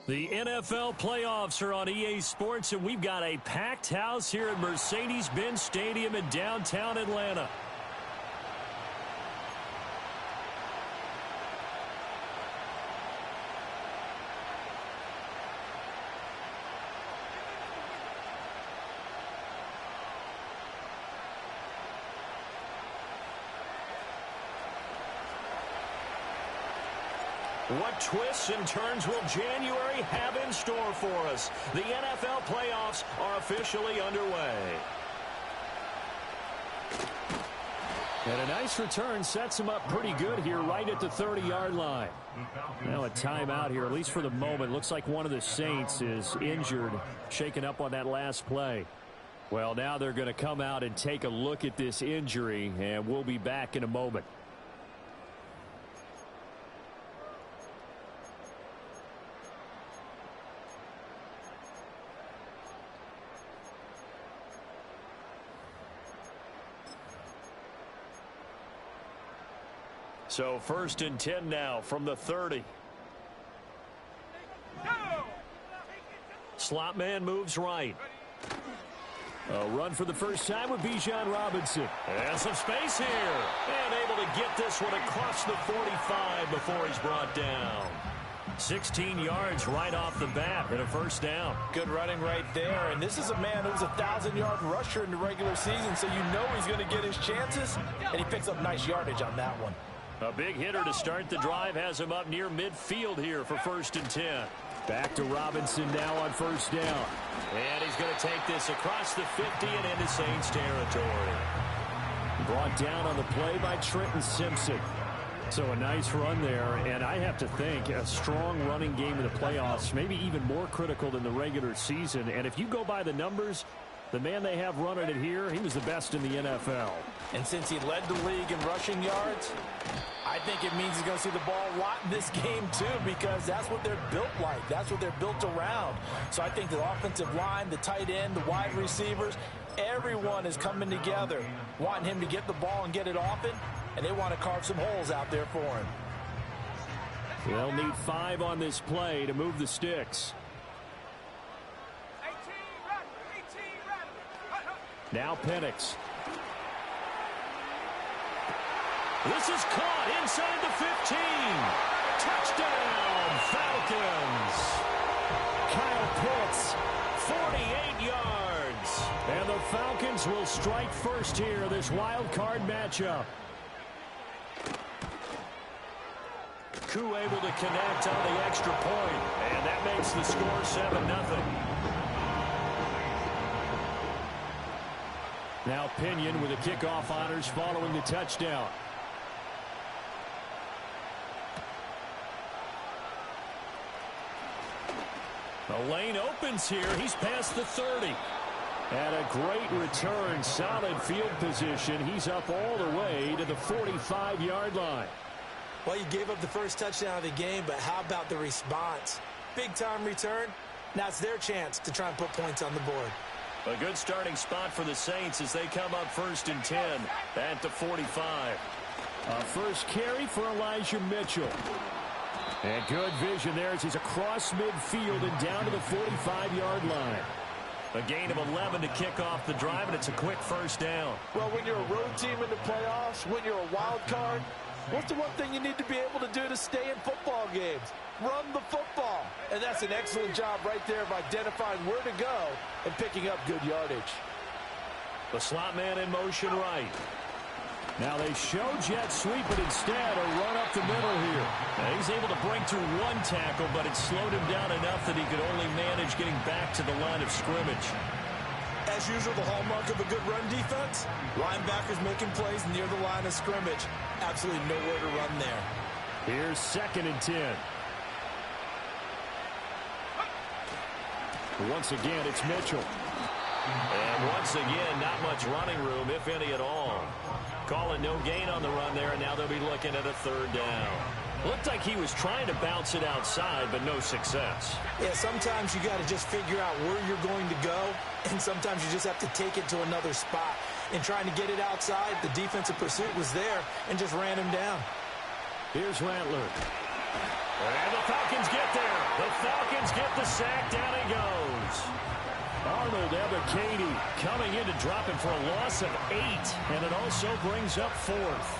The NFL playoffs are on EA Sports, and we've got a packed house here at Mercedes-Benz Stadium in downtown Atlanta. What twists and turns will January have in store for us? The NFL playoffs are officially underway. And a nice return sets him up pretty good here right at the 30-yard line. Now a timeout here, at least for the moment. Looks like one of the Saints is injured, shaken up on that last play. Well, now they're going to come out and take a look at this injury, and we'll be back in a moment. So 1st and 10 now from the 30. Slot man moves right. A run for the first time with Bijan Robinson. And some space here. And able to get this one across the 45 before he's brought down. 16 yards right off the bat and a first down. Good running right there. And this is a man who's a 1,000-yard rusher in the regular season, so you know he's going to get his chances. And he picks up nice yardage on that one. A big hitter to start the drive has him up near midfield here for 1st and 10. Back to Robinson now on first down. And he's going to take this across the 50 and into Saints territory. Brought down on the play by Trenton Simpson. So a nice run there, and I have to think a strong running game in the playoffs, maybe even more critical than the regular season. And if you go by the numbers, the man they have running it here, he was the best in the NFL. And since he led the league in rushing yards, I think it means he's going to see the ball a lot in this game too, because that's what they're built like. That's what they're built around. So I think the offensive line, the tight end, the wide receivers, everyone is coming together, wanting him to get the ball and get it often, and they want to carve some holes out there for him. They'll need 5 on this play to move the sticks. Now Penix. This is caught inside the 15. Touchdown, Falcons. Kyle Pitts, 48 yards. And the Falcons will strike first here, this wild card matchup. Koo able to connect on the extra point, and that makes the score 7-0. Now Pinion with the kickoff honors following the touchdown. The lane opens here. He's past the 30. And a great return. Solid field position. He's up all the way to the 45-yard line. Well, you gave up the first touchdown of the game, but how about the response? Big-time return. Now it's their chance to try and put points on the board. A good starting spot for the Saints as they come up 1st and 10 at the 45. First carry for Elijah Mitchell. And good vision there as he's across midfield and down to the 45-yard line. A gain of 11 to kick off the drive, and it's a quick first down. Well, when you're a road team in the playoffs, when you're a wild card, what's the one thing you need to be able to do to stay in football games? Run the football. And that's an excellent job right there of identifying where to go and picking up good yardage. The slot man in motion right. Now they show jet sweep, but instead a run up the middle here. Now he's able to break through one tackle, but it slowed him down enough that he could only manage getting back to the line of scrimmage. As usual, the hallmark of a good run defense, linebackers making plays near the line of scrimmage. Absolutely nowhere to run there. Here's 2nd and 10. Once again, it's Mitchell. And once again, not much running room, if any at all. Calling no gain on the run there, and now they'll be looking at a 3rd down. Looked like he was trying to bounce it outside, but no success. Yeah, sometimes you got to just figure out where you're going to go, and sometimes you just have to take it to another spot. In trying to get it outside, the defensive pursuit was there and just ran him down. Here's Rattler. And the Falcons get there. The Falcons get the sack. Down he goes. Arnold Ebiketie coming in to drop him for a loss of 8, and it also brings up 4th.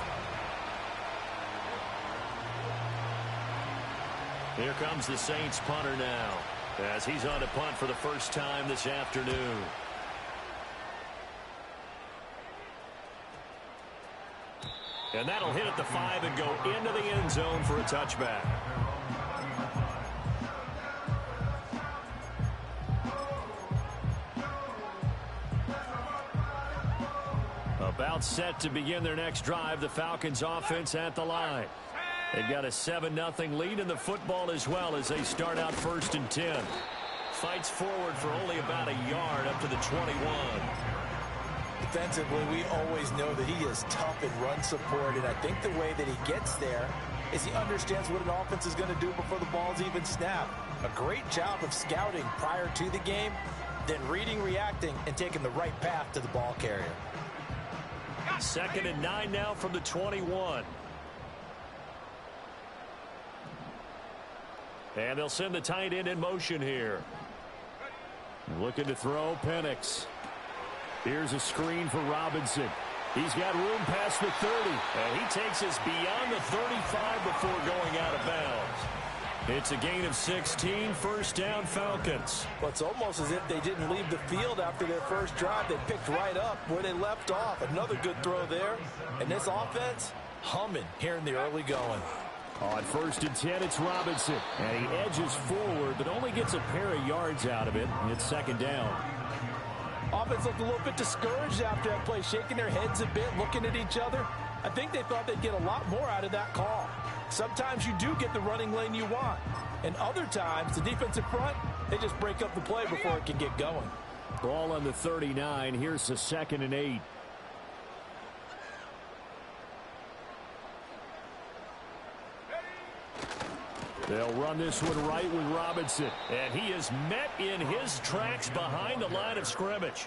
Here comes the Saints punter now, as he's on to punt for the first time this afternoon. And that'll hit at the 5 and go into the end zone for a touchback. About set to begin their next drive, the Falcons offense at the line. They've got a 7-0 lead in the football as well as they start out 1st and 10. Fights forward for only about a yard up to the 21. Defensively, we always know that he is tough in run support, and I think the way that he gets there is he understands what an offense is going to do before the ball's even snapped. A great job of scouting prior to the game, then reading, reacting, and taking the right path to the ball carrier. 2nd and 9 now from the 21. And they'll send the tight end in motion here. Looking to throw, Penix. Here's a screen for Robinson. He's got room past the 30. And he takes us beyond the 35 before going out of bounds. It's a gain of 16, 1st down Falcons. Well, it's almost as if they didn't leave the field after their first drive. They picked right up where they left off. Another good throw there. And this offense, humming here in the early going. On 1st and 10, it's Robinson. And he edges forward, but only gets a pair of yards out of it. And it's 2nd down. Offense looked a little bit discouraged after that play, shaking their heads a bit, looking at each other. I think they thought they'd get a lot more out of that call. Sometimes you do get the running lane you want. And other times, the defensive front, they just break up the play before it can get going. Ball on the 39. Here's the 2nd and 8. They'll run this one right with Robinson. And he is met in his tracks behind the line of scrimmage.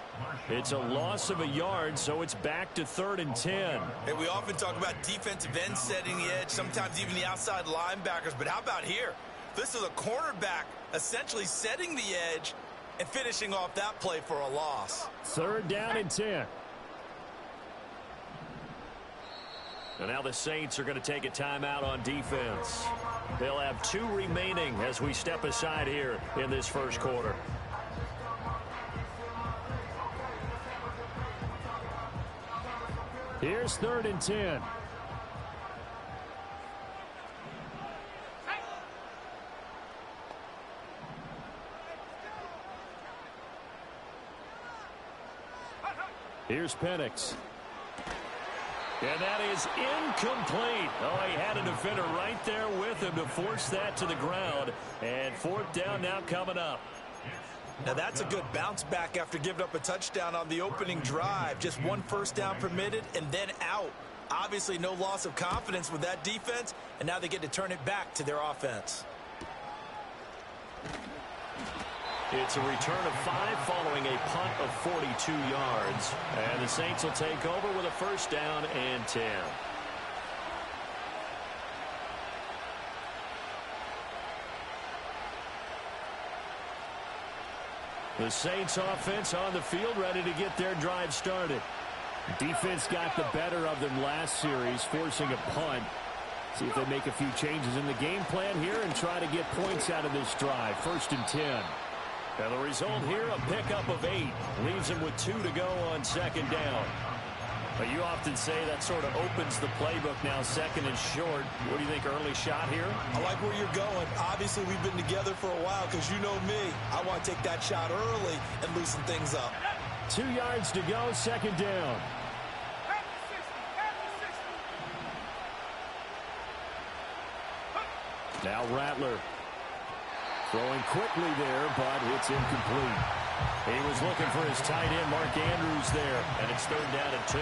It's a loss of a yard, so it's back to 3rd and 10. Hey, we often talk about defensive ends setting the edge, sometimes even the outside linebackers. But how about here? This is a cornerback essentially setting the edge and finishing off that play for a loss. 3rd down and 10. And now the Saints are going to take a timeout on defense. They'll have 2 remaining as we step aside here in this first quarter. Here's 3rd and 10. Here's Penix. And that is incomplete. Oh, he had a defender right there with him to force that to the ground. And 4th down now coming up. Now that's a good bounce back after giving up a touchdown on the opening drive. Just 1 first down permitted and then out. Obviously no loss of confidence with that defense, and now they get to turn it back to their offense. It's a return of 5 following a punt of 42 yards. And the Saints will take over with a 1st down and 10. The Saints offense on the field ready to get their drive started. Defense got the better of them last series, forcing a punt. See if they make a few changes in the game plan here and try to get points out of this drive. 1st and 10. And the result here, a pickup of 8. Leaves him with 2 to go on 2nd down. But you often say that sort of opens the playbook now, 2nd and short. What do you think, early shot here? I like where you're going. Obviously, we've been together for a while because you know me. I want to take that shot early and loosen things up. 2 yards to go, 2nd down. Now Rattler. Throwing quickly there, but it's incomplete. He was looking for his tight end, Mark Andrews, there, and it's 3rd down and 2.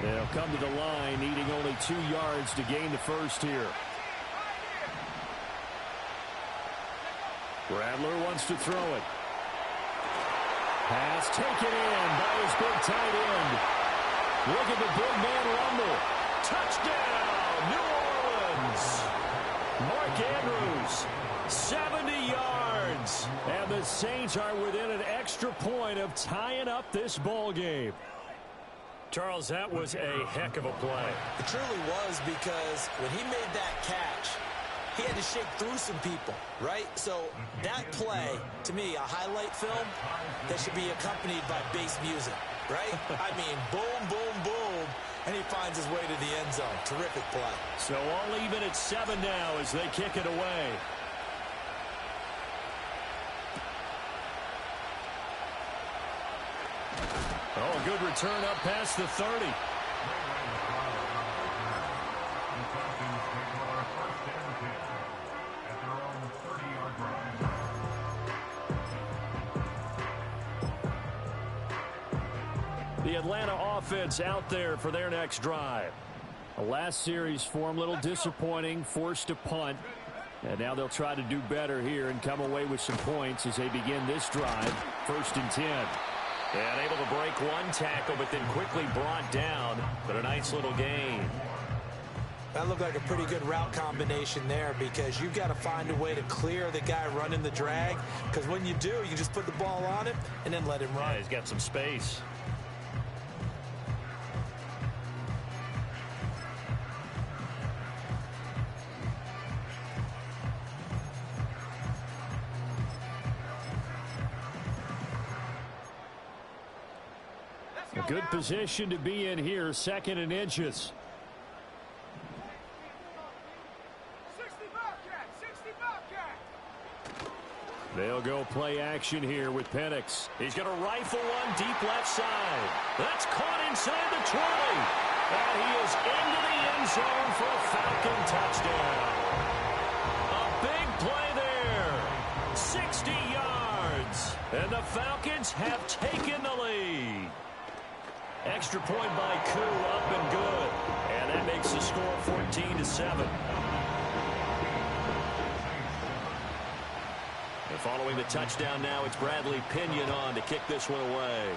They'll come to the line, needing only 2 yards to gain the first here. Rattler wants to throw it. Pass taken in by his big tight end. Look at the big man rumble. Touchdown, New Orleans. Mark Andrews, 70 yards. And the Saints are within an extra point of tying up this ball game. Charles, that was a heck of a play. It truly was, because when he made that catch, he had to shake through some people, right? So that play, to me, a highlight film that should be accompanied by bass music, right? I mean, boom, boom, boom, and he finds his way to the end zone. Terrific play. So all even at 7 now as they kick it away. Oh, good return up past the 30. The Atlanta offense out there for their next drive. The last series for them, a little disappointing, forced a punt. And now they'll try to do better here and come away with some points as they begin this drive. 1st and 10. And able to break one tackle, but then quickly brought down. But a nice little gain. That looked like a pretty good route combination there, because you've got to find a way to clear the guy running the drag. Because when you do, you just put the ball on him and then let him run. Yeah, he's got some space. A good position to be in here, 2nd and inches. They'll go play action here with Penix. He's going to rifle one deep left side. That's caught inside the 20. And he is into the end zone for a Falcon touchdown. A big play there. 60 yards. And the Falcons have taken the lead. Extra point by Koo, up and good. And that makes the score 14-7. And following the touchdown now, it's Bradley Pinion on to kick this one away.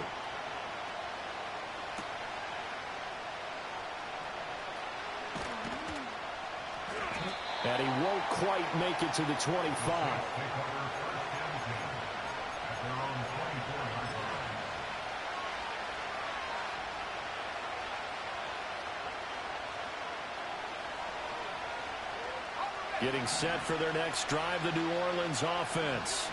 And he won't quite make it to the 25. Getting set for their next drive, the New Orleans offense.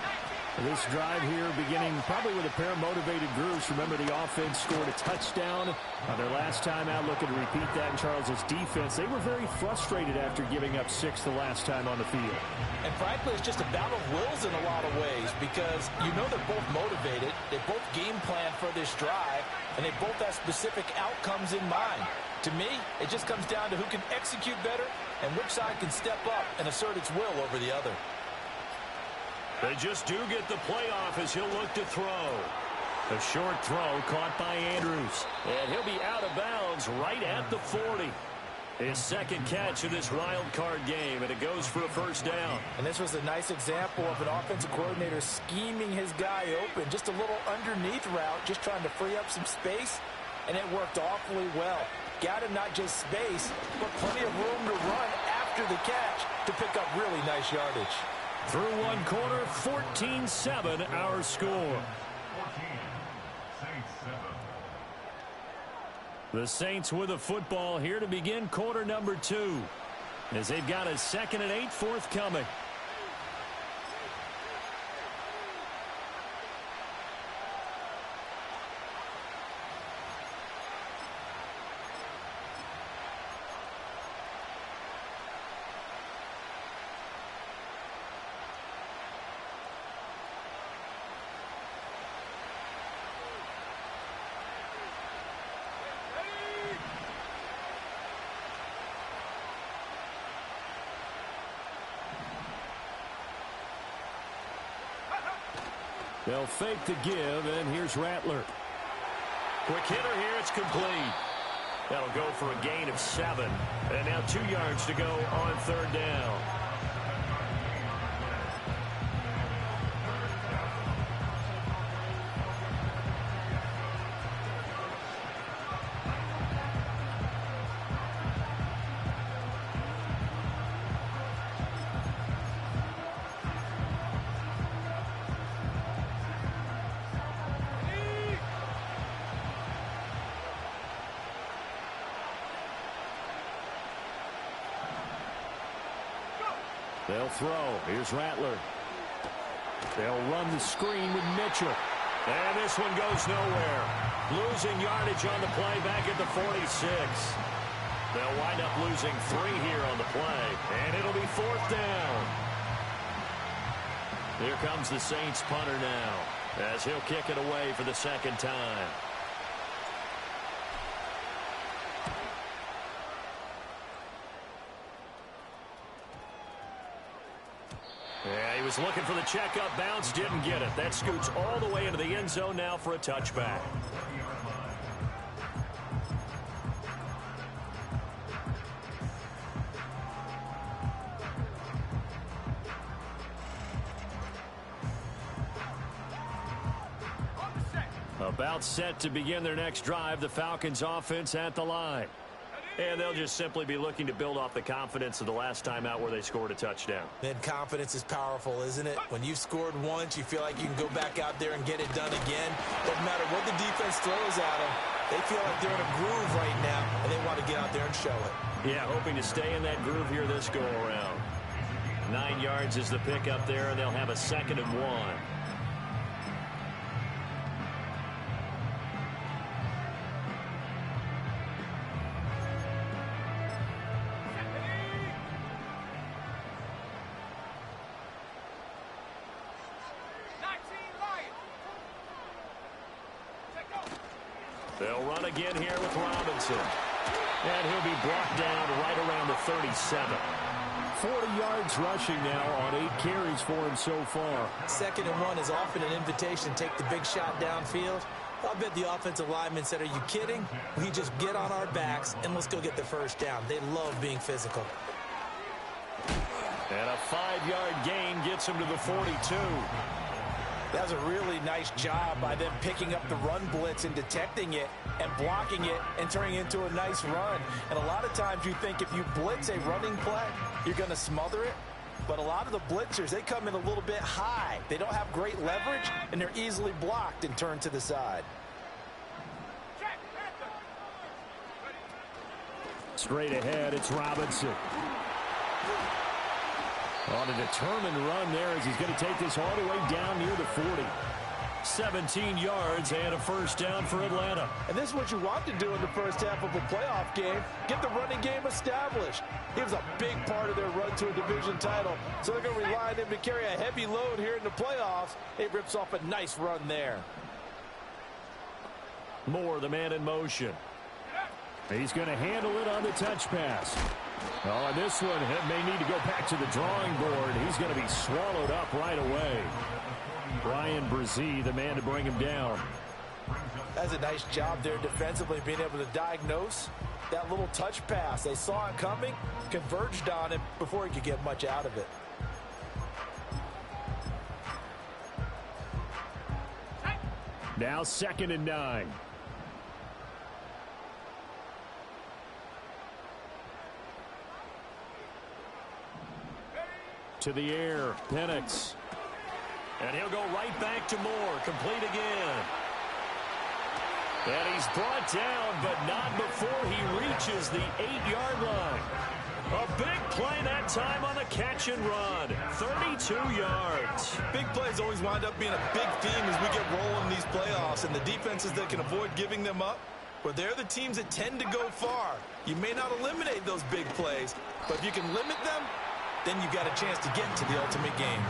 This drive here beginning probably with a pair of motivated groups. Remember, the offense scored a touchdown on their last time out, looking to repeat that in Charles's defense. They were very frustrated after giving up 6 the last time on the field. And frankly, it's just a battle of wills in a lot of ways, because you know they're both motivated. They both game plan for this drive, and they both have specific outcomes in mind. To me, it just comes down to who can execute better and which side can step up and assert its will over the other. They just do get the playoff as he'll look to throw. A short throw caught by Andrews. And he'll be out of bounds right at the 40. His 2nd catch of this wild card game, and it goes for a 1st down. And this was a nice example of an offensive coordinator scheming his guy open. Just a little underneath route, just trying to free up some space, and it worked awfully well. Got him not just space, but plenty of room to run after the catch to pick up really nice yardage. Through one quarter, 14-7 our score. The Saints with a football here to begin quarter number 2, as they've got a 2nd and 8 forthcoming. They'll fake the give, and here's Rattler. Quick hitter here, it's complete. That'll go for a gain of 7. And now 2 yards to go on 3rd down. They'll throw. Here's Rattler. They'll run the screen with Mitchell. And this one goes nowhere. Losing yardage on the play back at the 46. They'll wind up losing 3 here on the play. And it'll be 4th down. Here comes the Saints punter now, as he'll kick it away for the 2nd time. Yeah, he was looking for the checkup bounce, didn't get it. That scoots all the way into the end zone now for a touchback. About set to begin their next drive, the Falcons offense at the line. And they'll just simply be looking to build off the confidence of the last time out where they scored a touchdown. And confidence is powerful, isn't it? When you've scored once, you feel like you can go back out there and get it done again. Doesn't matter what the defense throws at them. They feel like they're in a groove right now, and they want to get out there and show it. Yeah, hoping to stay in that groove here this go-around. 9 yards is the pickup there, and they'll have a 2nd and 1. They'll run again here with Robinson. And he'll be brought down right around the 37. 40 yards rushing now on 8 carries for him so far. 2nd and 1 is often an invitation to take the big shot downfield. I'll bet the offensive lineman said, are you kidding? We just get on our backs and let's go get the 1st down. They love being physical. And a 5-yard gain gets him to the 42. That was a really nice job by them picking up the run blitz and detecting it and blocking it and turning it into a nice run. And a lot of times you think if you blitz a running play, you're going to smother it. But a lot of the blitzers, they come in a little bit high. They don't have great leverage, and they're easily blocked and turned to the side. Straight ahead, it's Robinson. On a determined run there as he's going to take this all the way down near the 40. 17 yards and a 1st down for Atlanta. And this is what you want to do in the first half of a playoff game. Get the running game established. He was a big part of their run to a division title. So they're going to rely on him to carry a heavy load here in the playoffs. He rips off a nice run there. Moore, the man in motion. He's going to handle it on the touch pass. Oh, and this one may need to go back to the drawing board. He's going to be swallowed up right away. Brian Brzee, the man to bring him down. That's a nice job there defensively, being able to diagnose that little touch pass. They saw it coming, converged on him before he could get much out of it. Now 2nd and 9. To the air, Penix. And he'll go right back to Moore, complete again. And he's brought down, but not before he reaches the 8-yard line. A big play that time on the catch and run. 32 yards. Big plays always wind up being a big theme as we get rolling in these playoffs, and the defenses that can avoid giving them up, well, they're the teams that tend to go far. You may not eliminate those big plays, but if you can limit them, then you've got a chance to get to the ultimate game.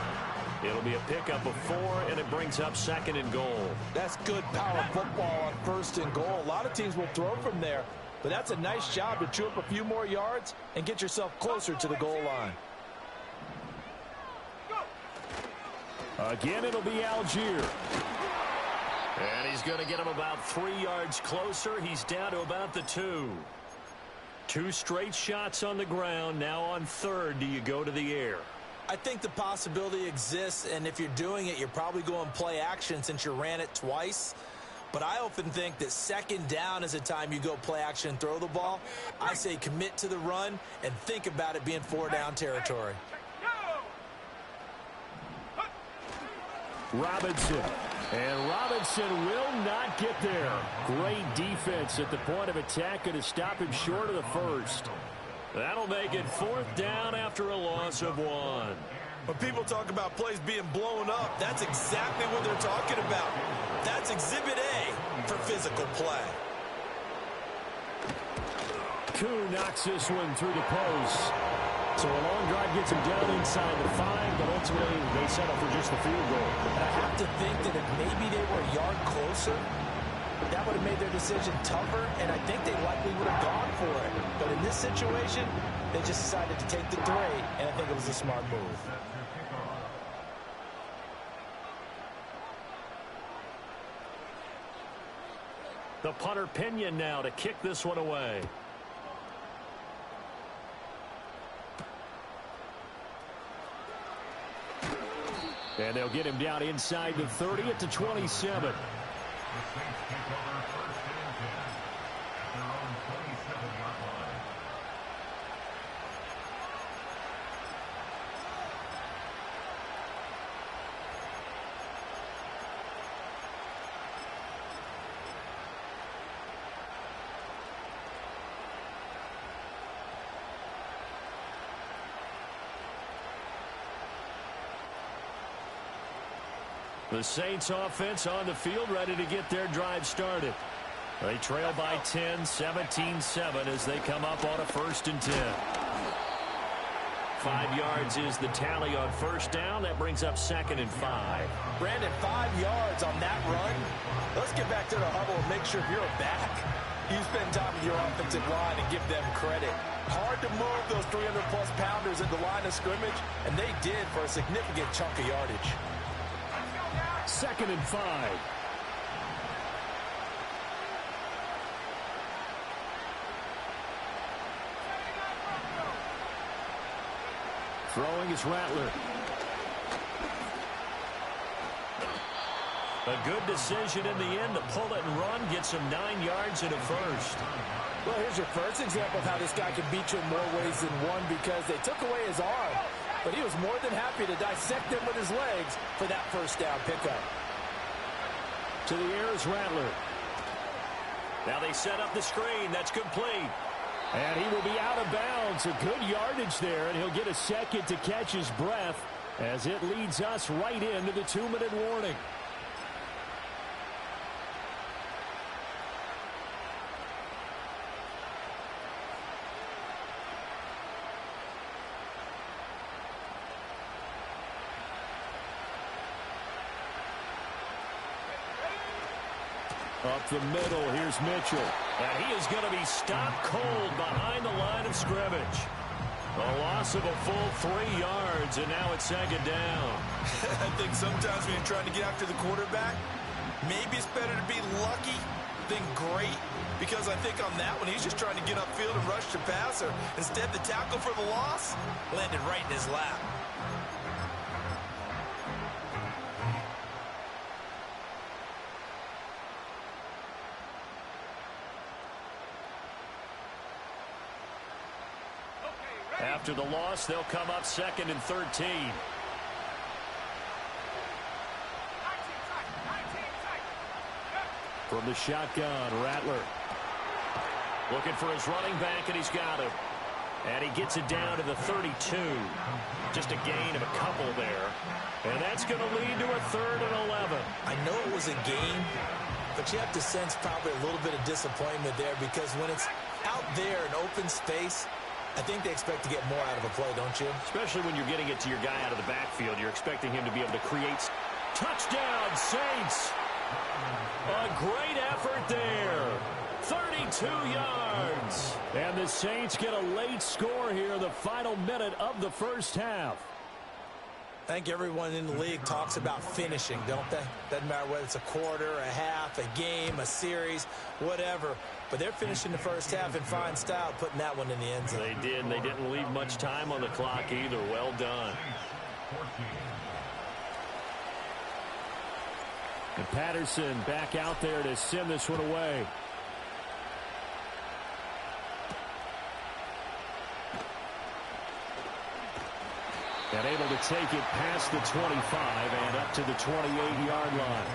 It'll be a pickup of 4, and it brings up 2nd and goal. That's good power football on 1st and goal. A lot of teams will throw from there, but that's a nice job to chew up a few more yards and get yourself closer to the goal line. Again, it'll be Algier. And he's going to get him about 3 yards closer. He's down to about the 2. 2 straight shots on the ground. Now on third, do you go to the air? I think the possibility exists, and if you're doing it, you're probably going play action since you ran it twice. But I often think that second down is the time you go play action and throw the ball. I say commit to the run and think about it being 4-down territory. Robinson. And Robinson will not get there. Great defense at the point of attack, and to stop him short of the first. That'll make it 4th down after a loss of 1. When people talk about plays being blown up, that's exactly what they're talking about. That's Exhibit A for physical play. Koo knocks this one through the post. So a long drive gets him down inside the 5, but ultimately they settle for just the field goal. And I have to think that if maybe they were a yard closer, that would have made their decision tougher, and I think they likely would have gone for it. But in this situation, they just decided to take the 3, and I think it was a smart move. The punter Pinion now to kick this one away. And they'll get him down inside the 30 at the 27. The Saints offense on the field, ready to get their drive started. They trail by 10, 17-7 as they come up on a 1st and 10. 5 yards is the tally on 1st down. That brings up 2nd and 5. Brandon, 5 yards on that run. Let's get back to the huddle and make sure you're back. You spend time with your offensive line and give them credit. Hard to move those 300-plus pounders at the line of scrimmage, and they did for a significant chunk of yardage. 2nd and 5. Throwing is Rattler. A good decision in the end to pull it and run, get some 9 yards and a first. Well, here's your first example of how this guy can beat you in more ways than one, because they took away his arm. But he was more than happy to dissect them with his legs for that 1st down pickup. To the air is Rattler. Now they set up the screen. That's complete. And he will be out of bounds. A good yardage there, and he'll get a second to catch his breath as it leads us right into the 2-minute warning. Up the middle, here's Mitchell. And he is going to be stopped cold behind the line of scrimmage. A loss of a full 3 yards, and now it's 2nd down. I think sometimes when you're trying to get after the quarterback, maybe it's better to be lucky than great, because I think on that one, he's just trying to get upfield and rush the passer. Instead, the tackle for the loss landed right in his lap. After the loss, they'll come up 2nd and 13. From the shotgun, Rattler. Looking for his running back, and he's got him. And he gets it down to the 32. Just a gain of a couple there. And that's going to lead to a 3rd and 11. I know it was a gain, but you have to sense probably a little bit of disappointment there, because when it's out there in open space, I think they expect to get more out of a play, don't you? Especially when you're getting it to your guy out of the backfield. You're expecting him to be able to create. Touchdown, Saints! A great effort there. 32 yards. And the Saints get a late score here in the final minute of the 1st half. I think everyone in the league talks about finishing, don't they? Doesn't matter whether it's a quarter, a half, a game, a series, whatever. But they're finishing the first half in fine style, putting that one in the end zone. They did, and they didn't leave much time on the clock either. Well done. And Patterson back out there to send this one away. And able to take it past the 25 and up to the 28-yard line.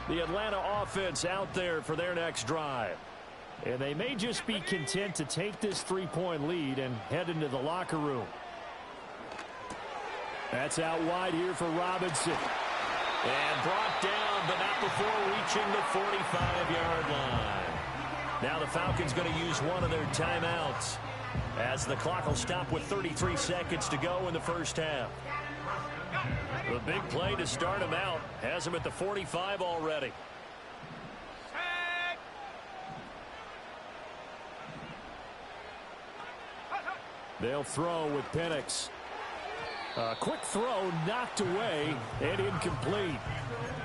The Atlanta offense out there for their next drive. And they may just be content to take this 3-point lead and head into the locker room. That's out wide here for Robinson. And brought down, but not before reaching the 45-yard line. Now the Falcons going to use one of their timeouts, as the clock will stop with 33 seconds to go in the first half. The big play to start him out has him at the 45 already. They'll throw with Penix. A quick throw knocked away and incomplete.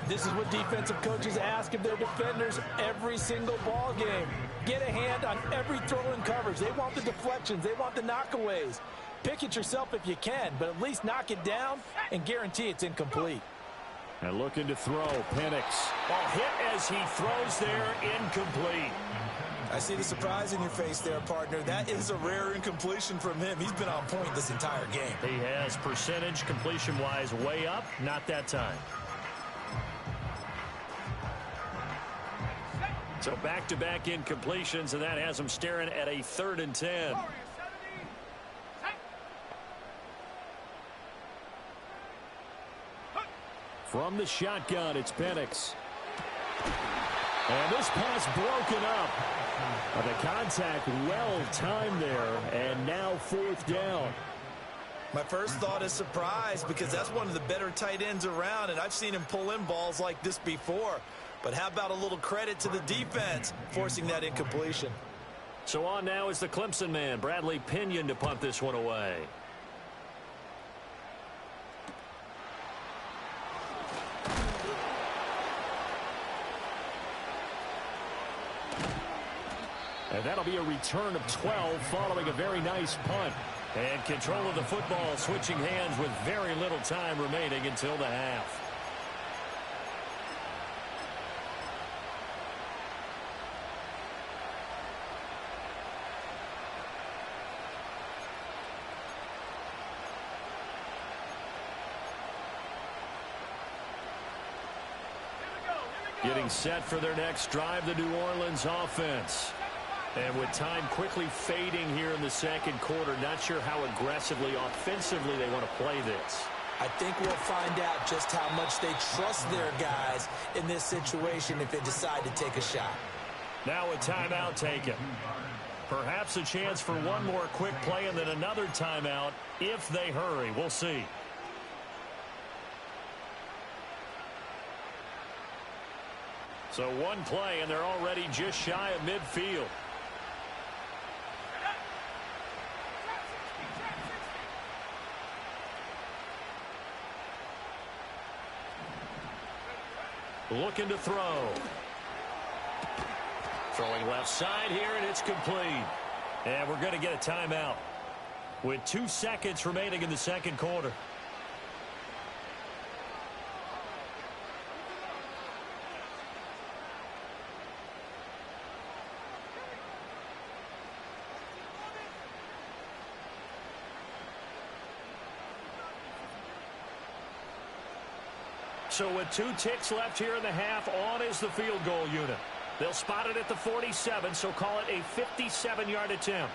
This is what defensive coaches ask of their defenders every single ball game. Get a hand on every throw in coverage. They want the deflections. They want the knockaways. Pick it yourself if you can, but at least knock it down and guarantee it's incomplete. And looking to throw, Penix. Ball hit as he throws there, incomplete. I see the surprise in your face there, partner. That is a rare incompletion from him. He's been on point this entire game. He has percentage completion-wise way up, not that time. So back-to-back incompletions, and that has him staring at a 3rd and 10. From the shotgun, it's Penix. And this pass broken up. The contact well timed there, and now 4th down. My first thought is surprise, because that's one of the better tight ends around, and I've seen him pull in balls like this before. But how about a little credit to the defense forcing that incompletion? So on now is the Clemson man, Bradley Pinion, to punt this one away. And that'll be a return of 12 following a very nice punt. And control of the football switching hands with very little time remaining until the half. Getting set for their next drive, the New Orleans offense. And with time quickly fading here in the second quarter, not sure how aggressively, offensively they want to play this. I think we'll find out just how much they trust their guys in this situation if they decide to take a shot. Now a timeout taken. Perhaps a chance for one more quick play and then another timeout if they hurry. We'll see. So one play, and they're already just shy of midfield. Looking to throw. Throwing left side here, and it's complete. And we're going to get a timeout with 2 seconds remaining in the second quarter. So with 2 ticks left here in the half, on is the field goal unit. They'll spot it at the 47, so call it a 57-yard attempt.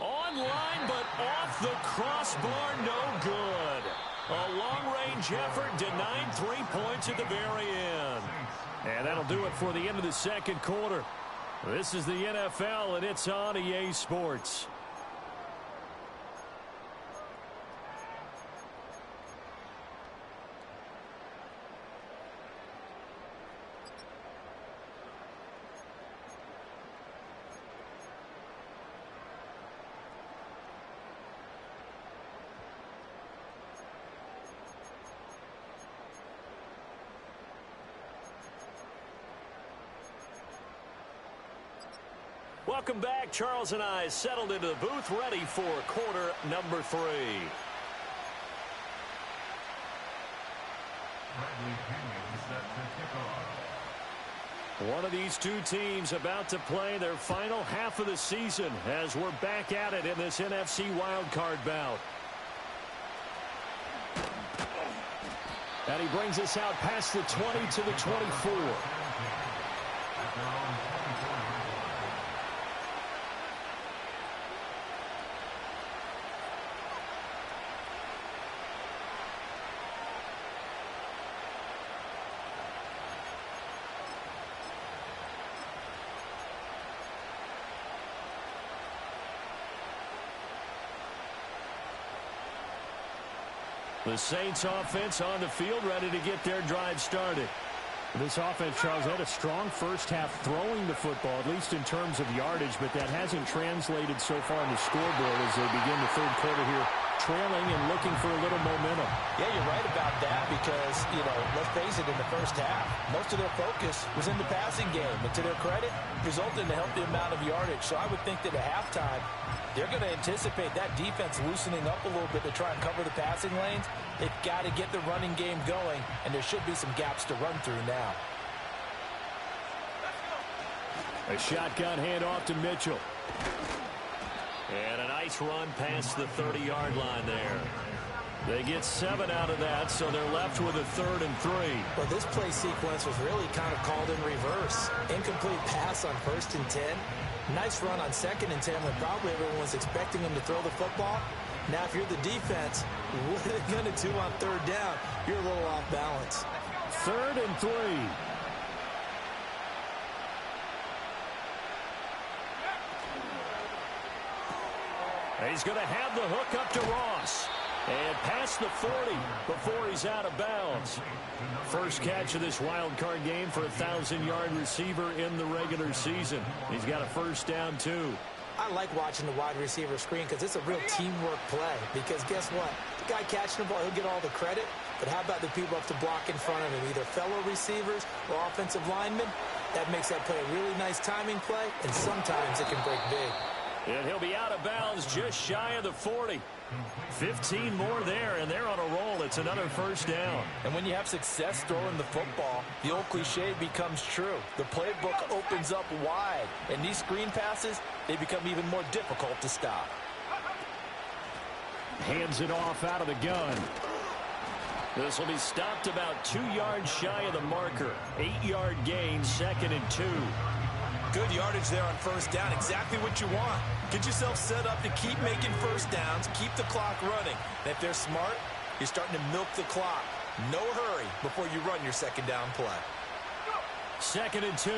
Online, but off the crossbar, no good. A long-range effort denied 3 points at the very end. And that'll do it for the end of the second quarter. This is the NFL, and it's on EA Sports. Welcome back. Charles and I settled into the booth, ready for quarter number 3. One of these two teams about to play their final half of the season as we're back at it in this NFC wildcard bout. And he brings us out past the 20 to the 24. The Saints offense on the field, ready to get their drive started. This offense, Charles, had a strong first half throwing the football, at least in terms of yardage, but that hasn't translated so far on the scoreboard as they begin the third quarter here, trailing and looking for a little momentum. Yeah, you're right about that because, let's face it, in the first half, most of their focus was in the passing game. And to their credit, resulted in a healthy amount of yardage. So I would think that at halftime, they're going to anticipate that defense loosening up a little bit to try and cover the passing lanes. They've got to get the running game going, and there should be some gaps to run through now. A shotgun handoff to Mitchell. And a nice run past the 30-yard line there. They get 7 out of that, so they're left with a 3rd and 3. Well, this play sequence was really kind of called in reverse. Incomplete pass on 1st and 10. Nice run on 2nd and 10 when probably everyone was expecting him to throw the football. Now, if you're the defense, what are they going to do on 3rd down? You're a little off balance. 3rd and 3. He's going to have the hook up to Ross. And past the 40 before he's out of bounds. First catch of this wild card game for a 1,000-yard receiver in the regular season. He's got a first down, too. I like watching the wide receiver screen because it's a real teamwork play. Because guess what? The guy catching the ball, he'll get all the credit. But how about the people up to block in front of him, either fellow receivers or offensive linemen? That makes that play a really nice timing play, and sometimes it can break big. And he'll be out of bounds just shy of the 40. 15 more there, and they're on a roll. It's another first down. And when you have success throwing the football, the old cliche becomes true. The playbook opens up wide, and these screen passes, they become even more difficult to stop. Hands it off out of the gun. This will be stopped about 2 yards shy of the marker. 8-yard gain, 2nd and 2. Good yardage there on first down. Exactly what you want. Get yourself set up to keep making first downs, keep the clock running. And if they're smart, you're starting to milk the clock. No hurry before you run your second down play. 2nd and 2.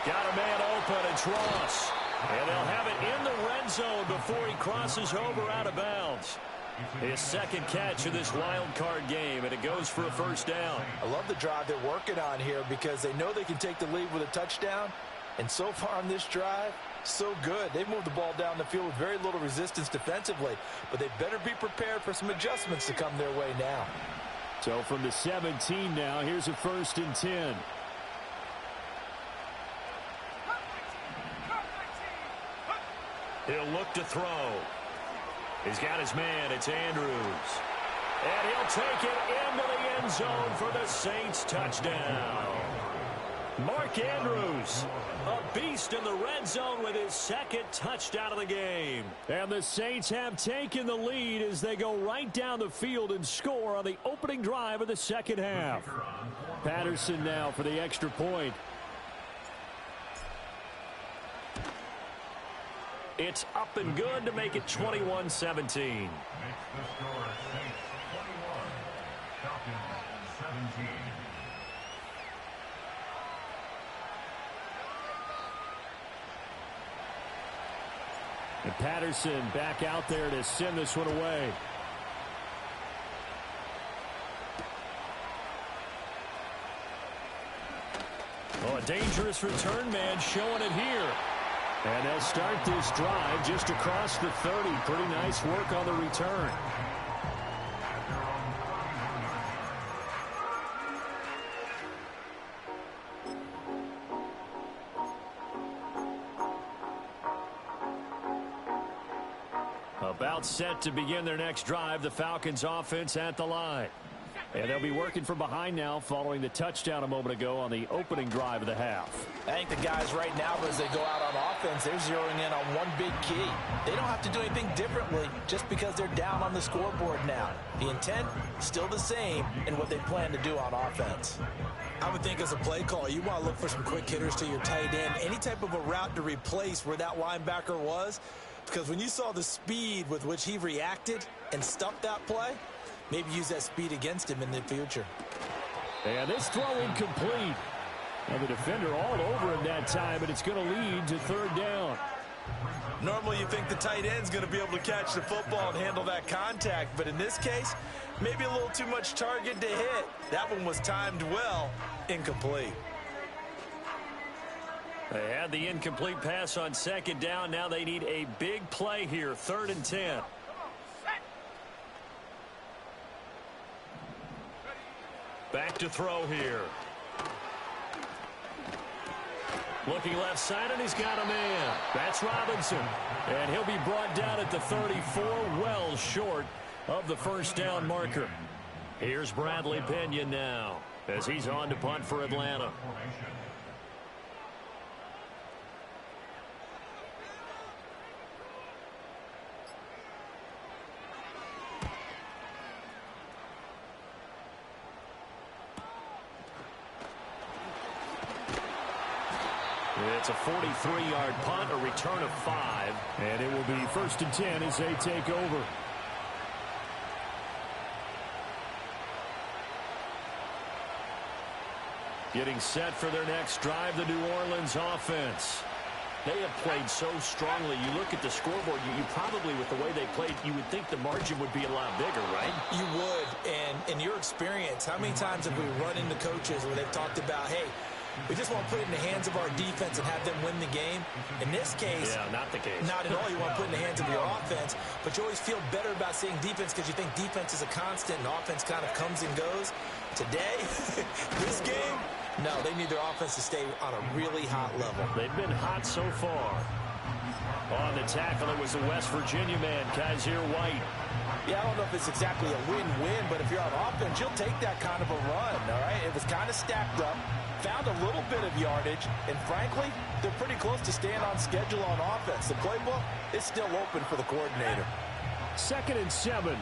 Got a man open. It's Ross. And they'll have it in the red zone before he crosses over out of bounds. His second catch of this wild card game, and it goes for a first down. I love the drive they're working on here because they know they can take the lead with a touchdown. And so far on this drive, so good. They've moved the ball down the field with very little resistance defensively. But they better be prepared for some adjustments to come their way now. So from the 17 now, here's a 1st and 10. He'll look to throw. He's got his man. It's Andrews. And he'll take it into the end zone for the Saints touchdown. Mark Andrews, a beast in the red zone with his second touchdown of the game. And the Saints have taken the lead as they go right down the field and score on the opening drive of the second half. Patterson now for the extra point. It's up and good to make it 21-17. Makes the score Saints 21, Falcons 17. And Patterson back out there to send this one away. Oh, a dangerous return man showing it here. And they'll start this drive just across the 30. Pretty nice work on the return. About set to begin their next drive, the Falcons offense at the line. And they'll be working from behind now following the touchdown a moment ago on the opening drive of the half. I think the guys right now, as they go out on offense, they're zeroing in on one big key. They don't have to do anything differently just because they're down on the scoreboard now. The intent, still the same in what they plan to do on offense. I would think as a play caller, you want to look for some quick hitters to your tight end. Any type of a route to replace where that linebacker was. Because when you saw the speed with which he reacted and stuffed that play, maybe use that speed against him in the future. And this throw incomplete. And the defender all over him that time, and it's going to lead to third down. Normally you think the tight end's going to be able to catch the football and handle that contact, but in this case, maybe a little too much target to hit. That one was timed well, incomplete. They had the incomplete pass on second down. Now they need a big play here, 3rd and 10. Back to throw here. Looking left side, and he's got a man. That's Robinson. And he'll be brought down at the 34, well short of the first down marker. Here's Bradley Pinion now as he's on to punt for Atlanta. It's a 43-yard punt, a return of 5. And it will be 1st and 10 as they take over. Getting set for their next drive, the New Orleans offense. They have played so strongly. You look at the scoreboard, you probably, with the way they played, you would think the margin would be a lot bigger, right? You would. And in your experience, how many times have we run into coaches where they've talked about, hey, we just want to put it in the hands of our defense and have them win the game? In this case, yeah, not the case. Not at all. You want to put it in the hands of your offense, but you always feel better about saying defense because you think defense is a constant and offense kind of comes and goes. Today, this game, no, they need their offense to stay on a really hot level. They've been hot so far. On the tackle, it was the West Virginia man, Kaiser White. Yeah, I don't know if it's exactly a win-win, but if you're on offense, you'll take that kind of a run, all right? It was kind of stacked up, found a little bit of yardage, and frankly, they're pretty close to staying on schedule on offense. The playbook is still open for the coordinator. 2nd and 7.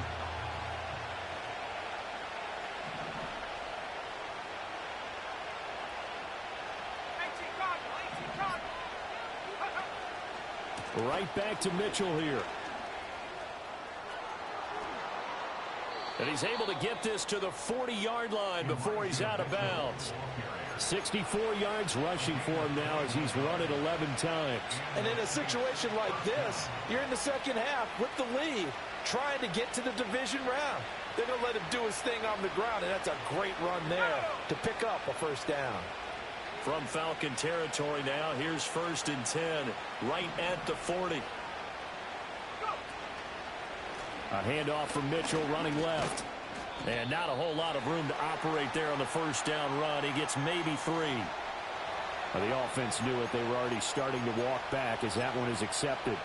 Right back to Mitchell here. And he's able to get this to the 40-yard line before he's out of bounds. 64 yards rushing for him now as he's run it 11 times. And in a situation like this, you're in the second half with the lead, trying to get to the division round. They're going to let him do his thing on the ground, and that's a great run there to pick up a first down. From Falcon territory now, here's 1st and 10, right at the 40. A handoff from Mitchell running left. And not a whole lot of room to operate there on the first down run. He gets maybe 3. The offense knew it. They were already starting to walk back as that one is accepted.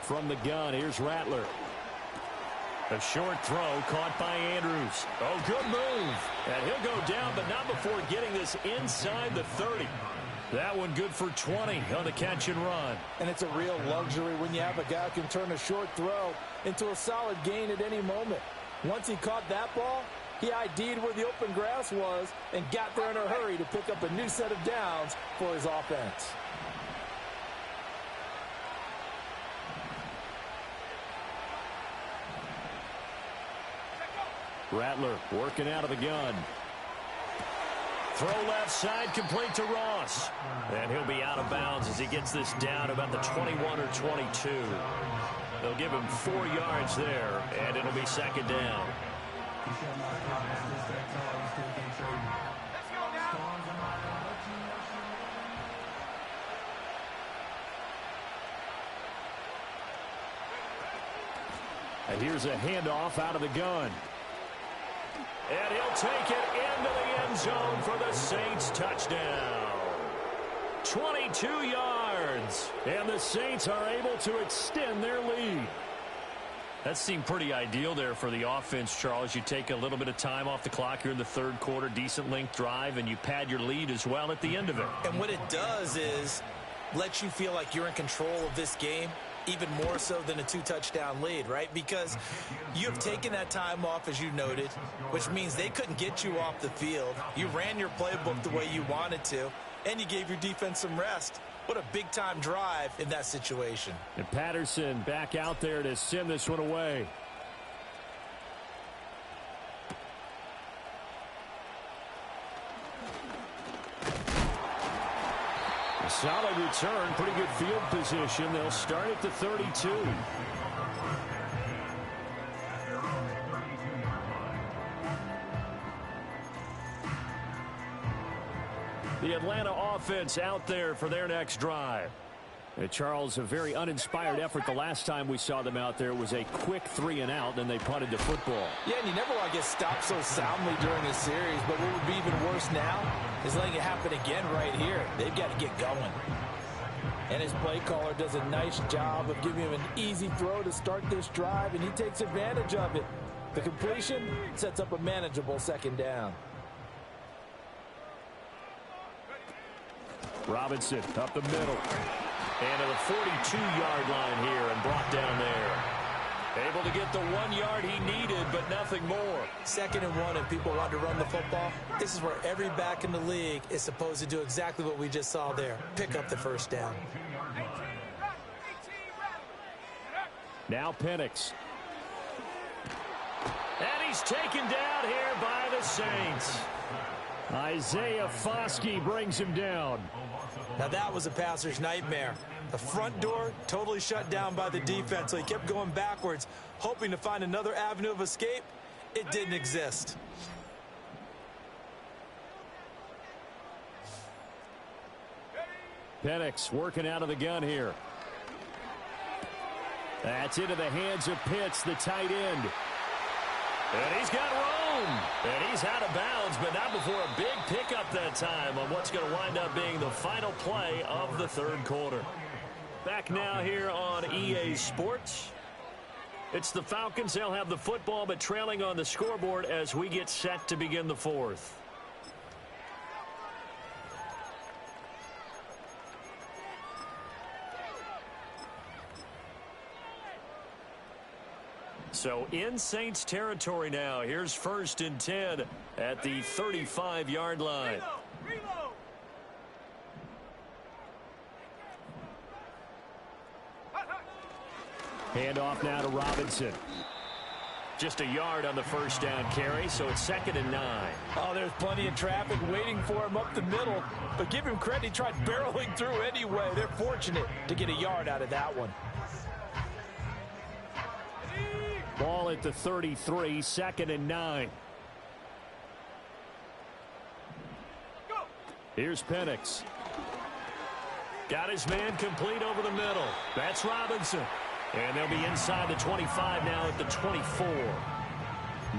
From the gun, here's Rattler. A short throw caught by Andrews. Oh, good move. And he'll go down, but not before getting this inside the 30. That one good for 20 on the catch and run. And it's a real luxury when you have a guy who can turn a short throw into a solid gain at any moment. Once he caught that ball, he ID'd where the open grass was and got there in a hurry to pick up a new set of downs for his offense. Rattler working out of the gun. Throw left side, complete to Ross. And he'll be out of bounds as he gets this down about the 21 or 22. They'll give him 4 yards there, and it'll be second down. And here's a handoff out of the gun. And he'll take it into the end zone for the Saints touchdown. 22 yards. And the Saints are able to extend their lead. That seemed pretty ideal there for the offense, Charles. You take a little bit of time off the clock here in the third quarter, decent length drive, and you pad your lead as well at the end of it. And what it does is let you feel like you're in control of this game, even more so than a 2-touchdown lead, right? Because you have taken that time off, as you noted, which means they couldn't get you off the field. You ran your playbook the way you wanted to, and you gave your defense some rest. What a big-time drive in that situation. And Patterson back out there to send this one away. Solid return, pretty good field position. They'll start at the 32. The Atlanta offense out there for their next drive. Charles, a very uninspired effort the last time we saw them out there was a quick 3-and-out, and they punted the football. Yeah, and you never want to get stopped so soundly during a series, but what would be even worse now is letting it happen again right here. They've got to get going. And his play caller does a nice job of giving him an easy throw to start this drive, and he takes advantage of it. The completion sets up a manageable second down. Robinson up the middle. And to the 42-yard line here and brought down there. Able to get the 1 yard he needed, but nothing more. 2nd and 1, and people want to run the football. This is where every back in the league is supposed to do exactly what we just saw there. Pick up the first down. Now Penix. And he's taken down here by the Saints. Isaiah Foskey brings him down. Now that was a passer's nightmare. The front door totally shut down by the defense, so he kept going backwards, hoping to find another avenue of escape. It didn't exist. Penix working out of the gun here. That's into the hands of Pitts, the tight end. And he's got room. And he's out of bounds, but not before a big pickup that time on what's going to wind up being the final play of the third quarter. Back now here on EA Sports. It's the Falcons. They'll have the football, but trailing on the scoreboard as we get set to begin the fourth. So in Saints territory now. Here's 1st and 10 at the 35-yard line. Handoff now to Robinson. Just a yard on the first down carry, so it's 2nd and 9. Oh, there's plenty of traffic waiting for him up the middle. But give him credit, he tried barreling through anyway. They're fortunate to get a yard out of that one. Ball at the 33, 2nd and 9. Here's Penix. Got his man complete over the middle. That's Robinson. And they'll be inside the 25 now at the 24.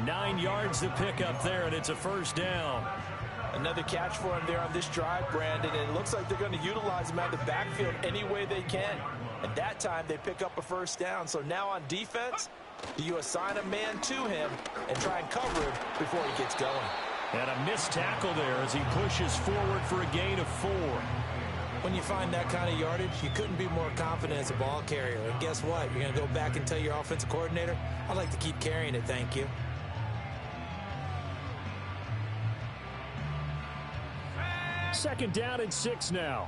9 yards to pick up there, and it's a first down. Another catch for him there on this drive, Brandon, and it looks like they're going to utilize him out of the backfield any way they can. And that time they pick up a first down. So now on defense, do you assign a man to him and try and cover him before he gets going? And a missed tackle there as he pushes forward for a gain of 4. When you find that kind of yardage, you couldn't be more confident as a ball carrier. And guess what? You're going to go back and tell your offensive coordinator, I'd like to keep carrying it, thank you. Second down and 6 now.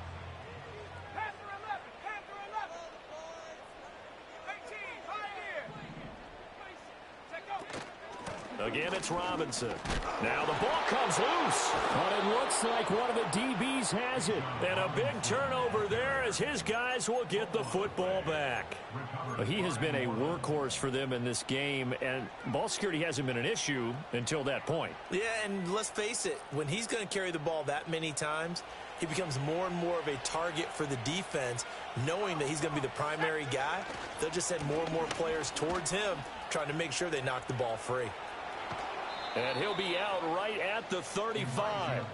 Again, it's Robinson. Now the ball comes loose. But it looks like one of the DBs has it. And a big turnover there as his guys will get the football back. He has been a workhorse for them in this game, and ball security hasn't been an issue until that point. Yeah, and let's face it, when he's going to carry the ball that many times, he becomes more and more of a target for the defense, knowing that he's going to be the primary guy. They'll just send more and more players towards him, trying to make sure they knock the ball free. And he'll be out right at the 35.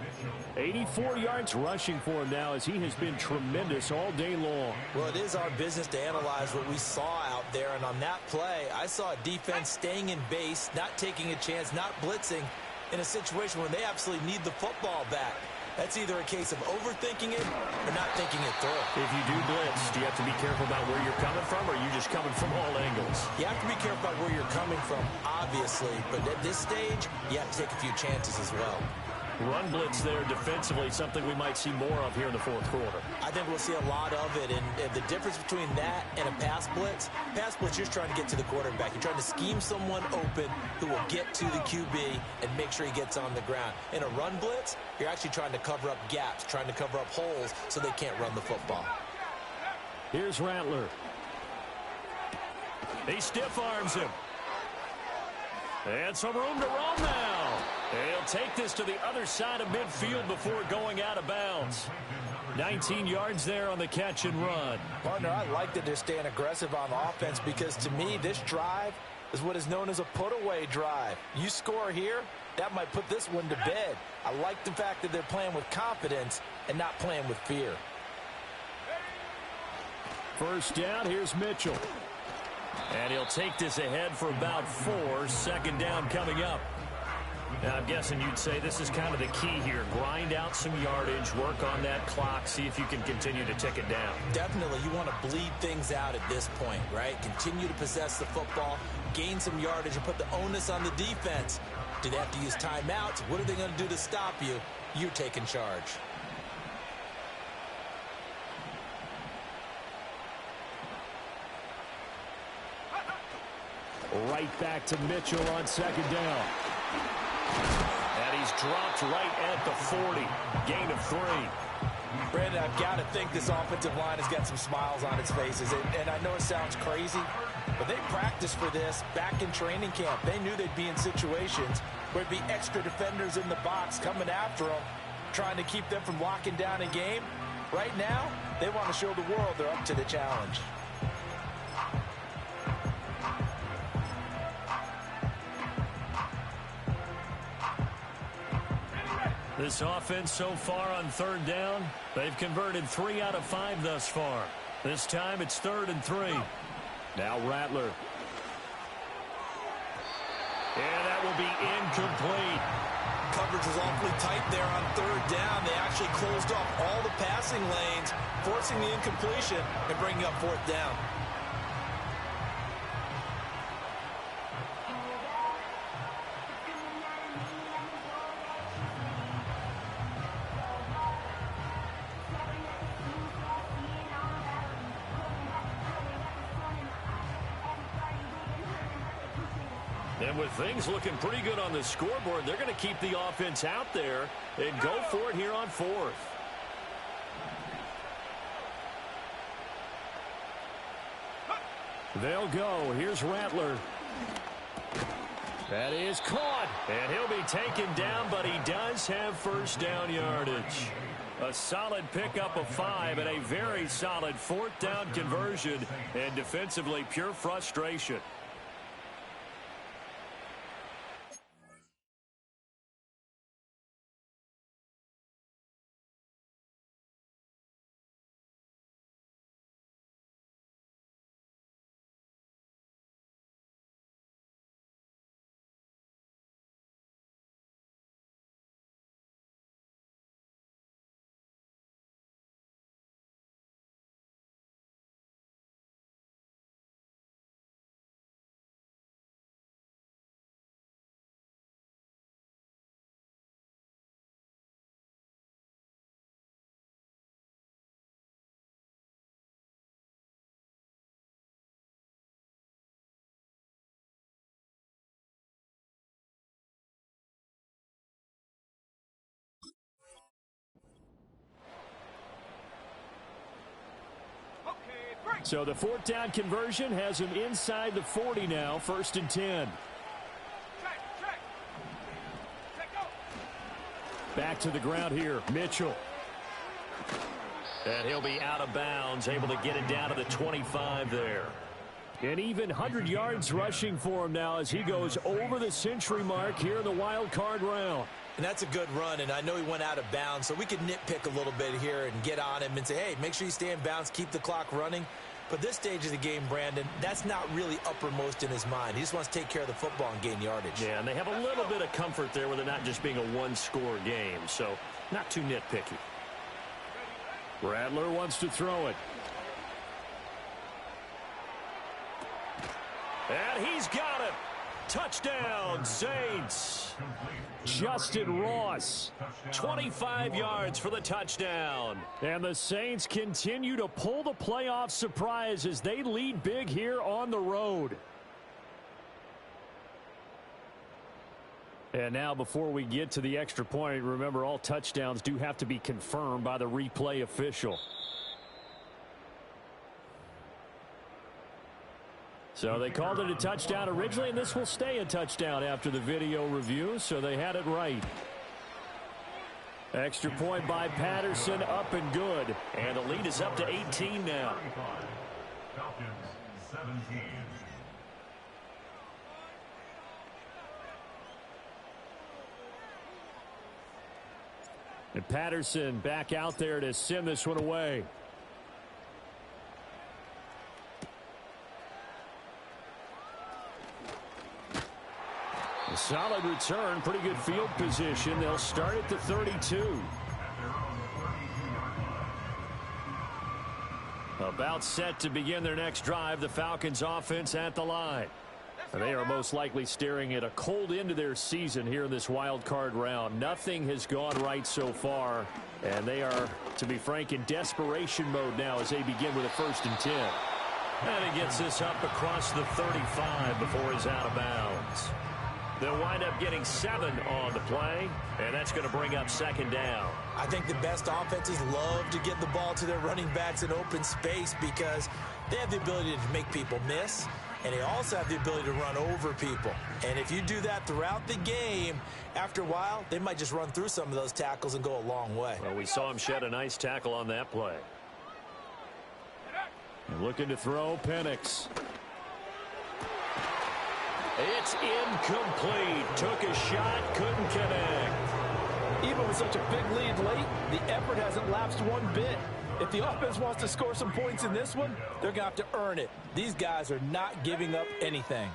84 yards rushing for him now as he has been tremendous all day long. Well, it is our business to analyze what we saw out there. And on that play, I saw a defense staying in base, not taking a chance, not blitzing in a situation where they absolutely need the football back. That's either a case of overthinking it or not thinking it through. If you do blitz, do you have to be careful about where you're coming from, or are you just coming from all angles? You have to be careful about where you're coming from, obviously. But at this stage, you have to take a few chances as well. Run blitz there defensively, something we might see more of here in the fourth quarter. I think we'll see a lot of it. And the difference between that and a pass blitz, you're trying to get to the quarterback. You're trying to scheme someone open who will get to the QB and make sure he gets on the ground. In a run blitz, you're actually trying to cover up gaps, trying to cover up holes so they can't run the football. Here's Rattler. He stiff arms him. And some room to roam now. He'll take this to the other side of midfield before going out of bounds. 19 yards there on the catch and run. Partner, I like that they're staying aggressive on offense because to me, this drive is what is known as a put-away drive. You score here, that might put this one to bed. I like the fact that they're playing with confidence and not playing with fear. First down, here's Mitchell. And he'll take this ahead for about 4. Second down coming up. Now, I'm guessing you'd say this is kind of the key here. Grind out some yardage, work on that clock, see if you can continue to tick it down. Definitely, you want to bleed things out at this point, right? Continue to possess the football, gain some yardage, and put the onus on the defense. Do they have to use timeouts? What are they going to do to stop you? You're taking charge. Right back to Mitchell on second down. And he's dropped right at the 40. Gain of 3. Brandon, I've got to think this offensive line has got some smiles on its faces. And I know it sounds crazy, but they practiced for this back in training camp. They knew they'd be in situations where there'd be extra defenders in the box coming after them, trying to keep them from locking down a game. Right now, they want to show the world they're up to the challenge. This offense so far on third down, they've converted 3 out of 5 thus far. This time it's 3rd and 3. Now Rattler. And that will be incomplete. Coverage was awfully tight there on 3rd down. They actually closed off all the passing lanes, forcing the incompletion and bringing up 4th down. And with things looking pretty good on the scoreboard, they're going to keep the offense out there and go for it here on 4th. They'll go. Here's Rattler. That is caught. And he'll be taken down, but he does have first down yardage. A solid pickup of 5 and a very solid 4th down conversion. And defensively, pure frustration. So the fourth down conversion has him inside the 40 now, 1st and 10. Back to the ground here, Mitchell. And he'll be out of bounds, able to get it down to the 25 there. And even 100 yards rushing for him now as he goes over the century mark here in the wild card round. And that's a good run, and I know he went out of bounds, so we could nitpick a little bit here and get on him and say, hey, make sure you stay in bounds, keep the clock running. But this stage of the game, Brandon, that's not really uppermost in his mind. He just wants to take care of the football and gain yardage. Yeah, and they have a little bit of comfort there with it not just being a one-score game, so not too nitpicky. Rattler wants to throw it. And he's got it. Touchdown, Saints. Justin Ross, 25 yards for the touchdown. And the Saints continue to pull the playoff surprise as they lead big here on the road. And now before we get to the extra point, remember all touchdowns do have to be confirmed by the replay official. So they called it a touchdown originally, and this will stay a touchdown after the video review, so they had it right. Extra point by Patterson, up and good. And the lead is up to 18 now. Falcons 17. And Patterson back out there to send this one away. A solid return, pretty good field position. They'll start at the 32. About set to begin their next drive, the Falcons offense at the line. They are most likely staring at a cold end to their season here in this wild card round. Nothing has gone right so far, and they are, to be frank, in desperation mode now as they begin with a 1st and 10. And he gets this up across the 35 before he's out of bounds. They'll wind up getting 7 on the play, and that's going to bring up 2nd down. I think the best offenses love to get the ball to their running backs in open space because they have the ability to make people miss, and they also have the ability to run over people. And if you do that throughout the game, after a while, they might just run through some of those tackles and go a long way. Well, we saw him shed a nice tackle on that play. And looking to throw, Penix. It's incomplete. Took a shot, couldn't connect. Even with such a big lead late, the effort hasn't lapsed one bit. If the offense wants to score some points in this one, they're going to have to earn it. These guys are not giving up anything.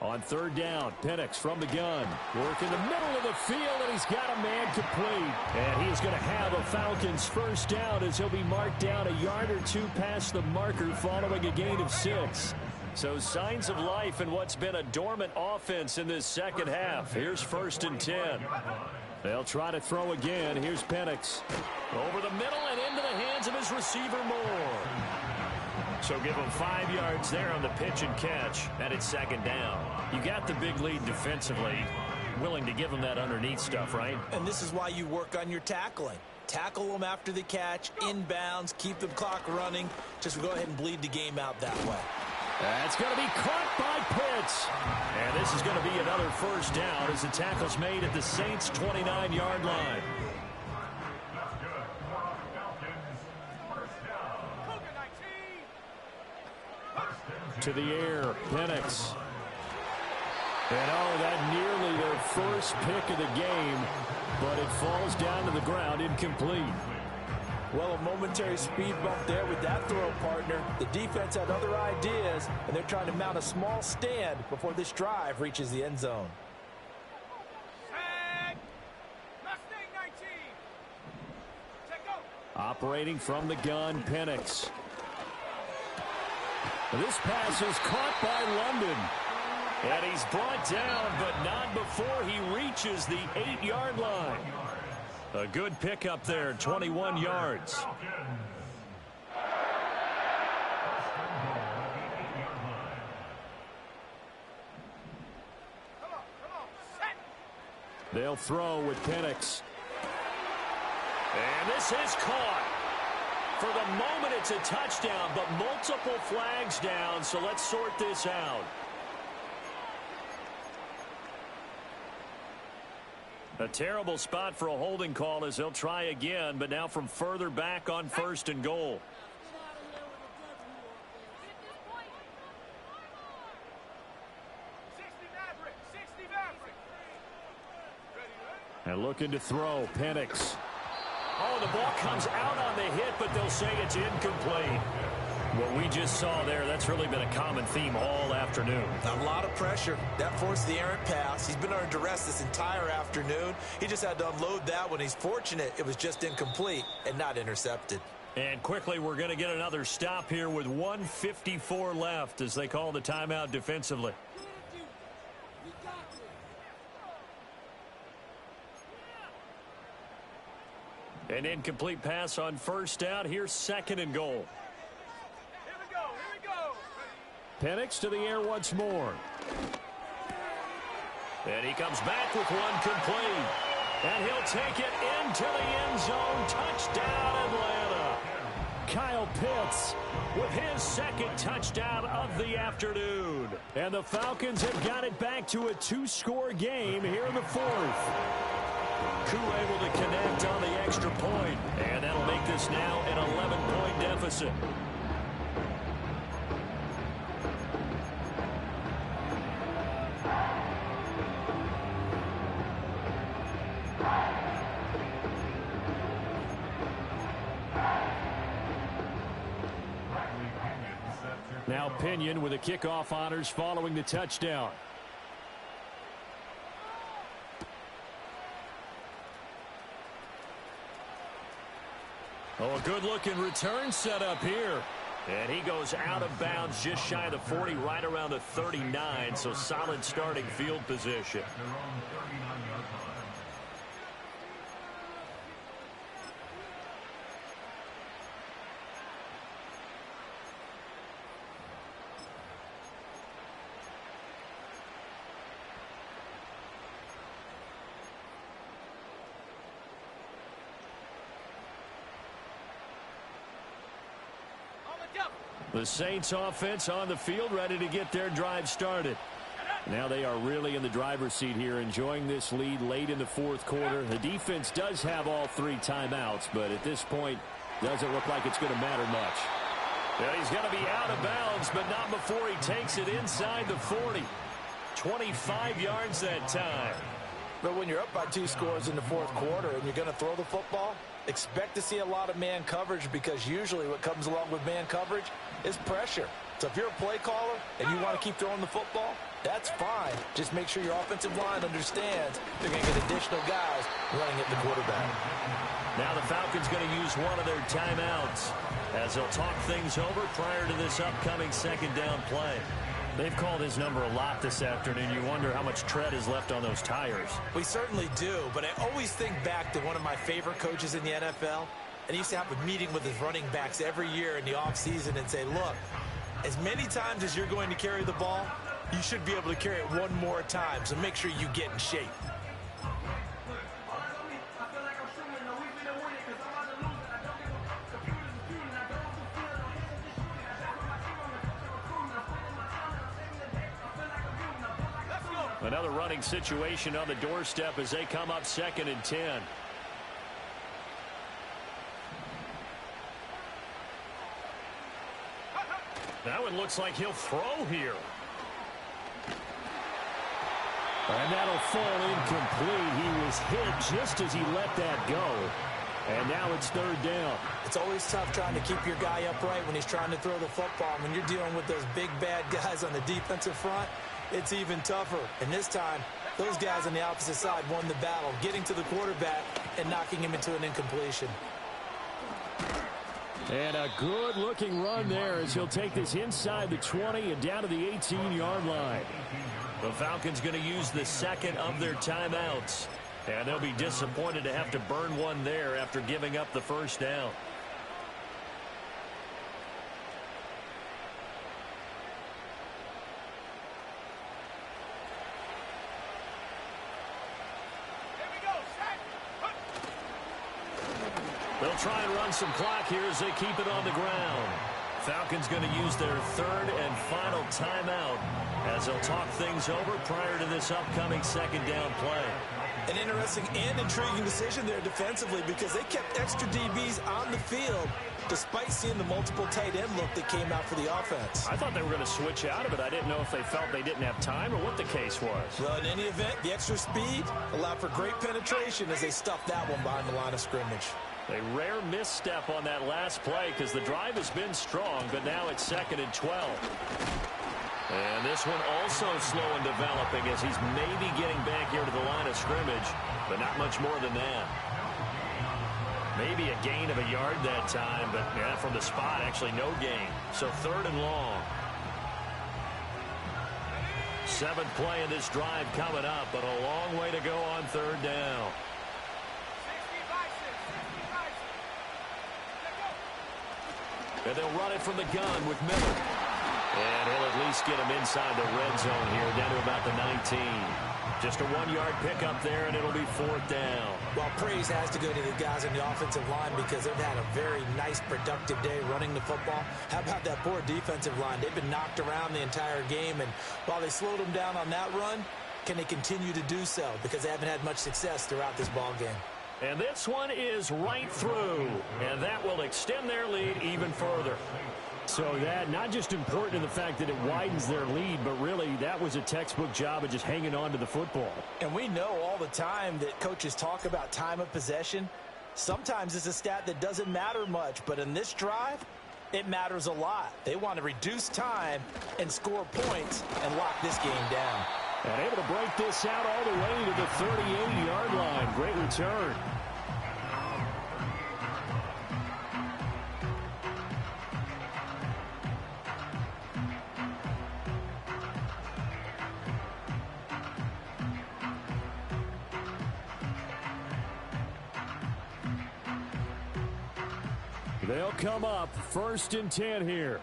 On 3rd down, Penix from the gun. Work in the middle of the field, and he's got a man complete. And he is going to have a Falcons 1st down as he'll be marked down a yard or 2 past the marker following a gain of 6. So signs of life in what's been a dormant offense in this second half. Here's 1st and 10. They'll try to throw again. Here's Penix. Over the middle and into the hands of his receiver Moore. So give him 5 yards there on the pitch and catch, and it's 2nd down. You got the big lead defensively. Willing to give him that underneath stuff, right? And this is why you work on your tackling. Tackle them after the catch, inbounds, keep the clock running. Just go ahead and bleed the game out that way. That's going to be caught by Pitts. And this is going to be another 1st down as the tackle's made at the Saints' 29-yard line. To the air, Penix. And oh, that nearly their first pick of the game, but it falls down to the ground incomplete. Well, a momentary speed bump there with that throw, partner. The defense had other ideas, and they're trying to mount a small stand before this drive reaches the end zone. Operating from the gun, Penix. This pass is caught by London. And he's brought down, but not before he reaches the 8-yard line. A good pickup there, 21 yards. They'll throw with Penix. And this is caught. For the moment, it's a touchdown, but multiple flags down, so let's sort this out. A terrible spot for a holding call as they'll try again, but now from further back on 1st and goal. And looking to throw, Penix. Oh, the ball comes out on the hit, but they'll say it's incomplete. What we just saw there, that's really been a common theme all afternoon. A lot of pressure. That forced the errant pass. He's been under duress this entire afternoon. He just had to unload that one. He's fortunate it was just incomplete and not intercepted. And quickly, we're going to get another stop here with 1:54 left as they call the timeout defensively. An incomplete pass on 1st down. Here's 2nd and goal. Penix to the air once more. And he comes back with one complete. And he'll take it into the end zone. Touchdown, Atlanta. Kyle Pitts with his 2nd touchdown of the afternoon. And the Falcons have got it back to a 2-score game here in the 4th. Koo able to connect on the extra point. And that'll make this now an 11-point deficit. Now Pinion with the kickoff honors following the touchdown. Oh, a good-looking return set up here. And he goes out of bounds just shy of the 40, right around the 39, so solid starting field position. The Saints offense on the field, ready to get their drive started. Now they are really in the driver's seat here, enjoying this lead late in the 4th quarter. The defense does have all 3 timeouts, but at this point, doesn't look like it's going to matter much. Yeah, he's going to be out of bounds, but not before he takes it inside the 40. 25 yards that time. But when you're up by 2 scores in the 4th quarter and you're going to throw the football, expect to see a lot of man coverage, because usually what comes along with man coverage is pressure. So if you're a play caller and you want to keep throwing the football, that's fine. Just make sure your offensive line understands they're going to get additional guys running at the quarterback. Now the Falcons going to use one of their timeouts as they'll talk things over prior to this upcoming 2nd down play. They've called his number a lot this afternoon. You wonder how much tread is left on those tires. We certainly do, but I always think back to one of my favorite coaches in the NFL, and he used to have a meeting with his running backs every year in the offseason and say, look, as many times as you're going to carry the ball, you should be able to carry it one more time, so make sure you get in shape. Another running situation on the doorstep as they come up 2nd and 10. That one looks like he'll throw here. And that'll fall incomplete. He was hit just as he let that go. And now it's 3rd down. It's always tough trying to keep your guy upright when he's trying to throw the football. When you're dealing with those big, bad guys on the defensive front, it's even tougher. And this time, those guys on the opposite side won the battle, getting to the quarterback and knocking him into an incompletion. And a good-looking run there as he'll take this inside the 20 and down to the 18-yard line. The Falcons going to use the 2nd of their timeouts. And they'll be disappointed to have to burn one there after giving up the 1st down. They'll They'll try and run some clock here as they keep it on the ground. Falcons going to use their third and final timeout as they'll talk things over prior to this upcoming second down play. An interesting and intriguing decision there defensively because they kept extra DBs on the field despite seeing the multiple tight end look that came out for the offense. I thought they were going to switch out of it. I didn't know if they felt they didn't have time or what the case was. Well, in any event, the extra speed allowed for great penetration as they stuffed that one behind the line of scrimmage. A rare misstep on that last play because the drive has been strong, but now it's 2nd and 12. And this one also slow in developing as he's maybe getting back here to the line of scrimmage, but not much more than that. Maybe a gain of a yard that time, but yeah, from the spot, actually no gain. So 3rd and long. 7th play in this drive coming up, but a long way to go on 3rd down. And they'll run it from the gun with Miller. And he'll at least get him inside the red zone here, down to about the 19. Just a 1-yard pickup there, and it'll be 4th down. Well, praise has to go to the guys on the offensive line because they've had a very nice, productive day running the football. How about that poor defensive line? They've been knocked around the entire game, and while they slowed them down on that run, can they continue to do so? Because they haven't had much success throughout this ball game. And this one is right through, and that will extend their lead even further. So that not just important in the fact that it widens their lead, but really that was a textbook job of just hanging on to the football. And we know all the time that coaches talk about time of possession. Sometimes it's a stat that doesn't matter much, but in this drive, it matters a lot. They want to reduce time and score points and lock this game down. And able to break this out all the way to the 38-yard line. Great return. They'll come up 1st and 10 here.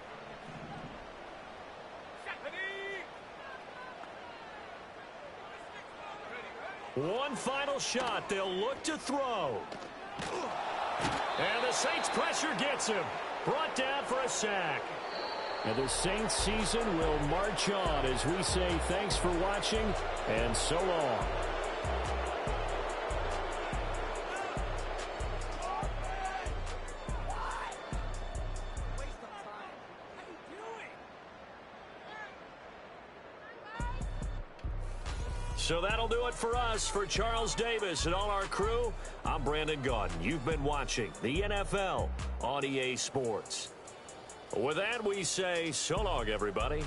One final shot. They'll look to throw. And the Saints pressure gets him. Brought down for a sack. And the Saints season will march on as we say thanks for watching and so long. So that'll do it for us. For Charles Davis and all our crew, I'm Brandon Gaudin. You've been watching the NFL on EA Sports. With that, we say so long, everybody.